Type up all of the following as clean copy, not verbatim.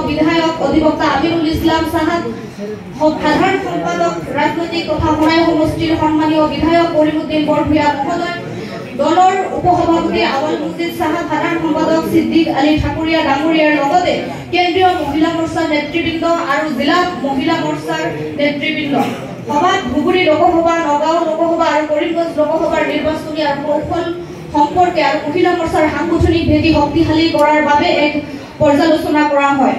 বিধায়ক অধিবক্তা আমিনুল ইসলাম সাহাব, সাধাৰণ সম্পাদক ৰাজনৈতিক তথা হোনাই সমষ্টিৰ সম্মানীয় বিধায়ক কৰিমউদ্দিন বৰভূঞা মহোদয়, দলৰ উপসভাপতি আৱল মজিদ সাহাব, সাধাৰণ সম্পাদক সিদ্দিক আলী ঠাকুৰীয়া ডাঙৰীয়াৰ লগতে কেন্দ্ৰীয় মহিলা মোৰ্চাৰ নেতৃবৃন্দ আৰু জিলা মহিলা মোৰ্চাৰ নেতৃবৃন্দ। সভাত ধুবুৰী লোকসভা, নগাঁও লোকসভা আৰু কৰিমগঞ্জ লোকসভাৰ নিৰ্বাচনী আৰু কৌশল সম্পৰ্কে আৰু মহিলা মোৰ্চাৰ সাংগঠনিক ভেটি শক্তিশালী কৰাৰ বাবে এক পৰ্যালোচনা কৰা হয়।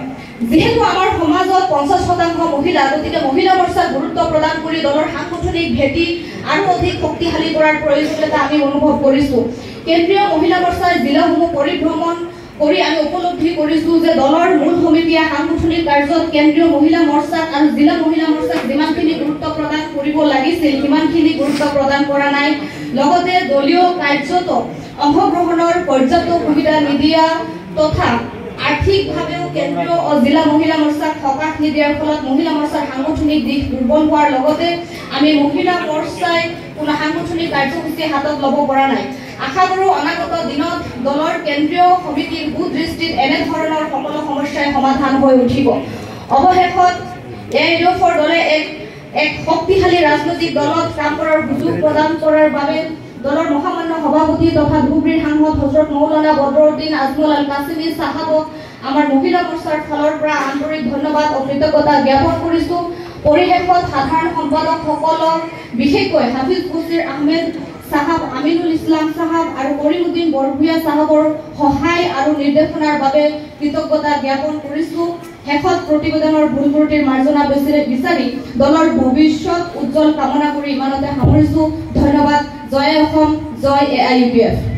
যেহেতু আমাৰ সমাজত 50% মহিলা, গতিকে মহিলা মোৰ্চাক গুৰুত্ব প্ৰদান কৰি দলৰ সাংগঠনিক ভেটি আৰু অধিক শক্তিশালী কৰাৰ প্ৰয়োজনীয়তা আমি অনুভৱ কৰিছো। কেন্দ্ৰীয় মহিলা মোৰ্চাৰ জিলাসমূহ পৰিভ্ৰমণ কৰি আমি উপলব্ধি কৰিছো যে দলৰ মূল সমিতিয়ে সাংগঠনিক কাৰ্যত কেন্দ্ৰীয় মহিলা মোৰ্চাক আৰু জিলা মহিলা মোৰ্চাক যিমানখিনি গুৰুত্ব প্ৰদান কৰিব লাগিছিল সিমানখিনি গুৰুত্ব প্ৰদান কৰা নাই। লগতে দলীয় কাৰ্যত অংশগ্ৰহণৰ পৰ্যাপ্ত সুবিধা নিদিয়া তথা আৰ্থিকভাৱেও কেন্দ্ৰীয় ও জিলা মহিলা মোৰ্চাক সকাহ নিদিয়াৰ ফলত মহিলা মোৰ্চাৰ সাংগঠনিক দিশ দুৰ্বল হোৱাৰ লগতে আমি মহিলা মোৰ্চাই কোনো সাংগঠনিক কাৰ্যসূচী হাতত ল'ব পৰা নাই। আশা কৰোঁ অনাগত দিনত দলৰ কেন্দ্ৰীয় সমিতিৰ সুদৃষ্টিত এনেধৰণৰ সকলো সমস্যাই সমাধান হৈ উঠিব। অৱশেষত এআইইউএফৰ দলে এক শক্তিশালী ৰাজনৈতিক দলত কাম কৰাৰ সুযোগ প্ৰদান কৰাৰ বাবে দলৰ মহামান্য সভাপতি তথা ধুবুৰীৰ সাংসদ হজৰত মৌলানা বদৰুদ্দিন আজমল আল কাছিমি সাহাবক আমাৰ মহিলা মোৰ্চাৰ ফালৰ পৰা আন্তৰিক ধন্যবাদ ও কৃতজ্ঞতা জ্ঞাপন কৰিছো। পৰিশেষত সাধাৰণ সম্পাদকসকলক বিশেষকৈ হাফিজ বছিৰ আহমেদ সাহাব, আমিনুল ইসলাম সাহাব আৰু কৰিমউদ্দিন বৰভূঞা সাহাবৰ সহায় আৰু নিৰ্দেশনাৰ বাবে কৃতজ্ঞতা জ্ঞাপন কৰিছো। শেষত প্ৰতিবেদনৰ ভুল ত্ৰুটিৰ মাৰ্জনা বিচাৰি দলৰ ভৱিষ্যত উজ্জ্বল কামনা কৰি ইমানতে সামৰিছো। ধন্যবাদ। জয় অসম, জয় এআইইউপিএফ।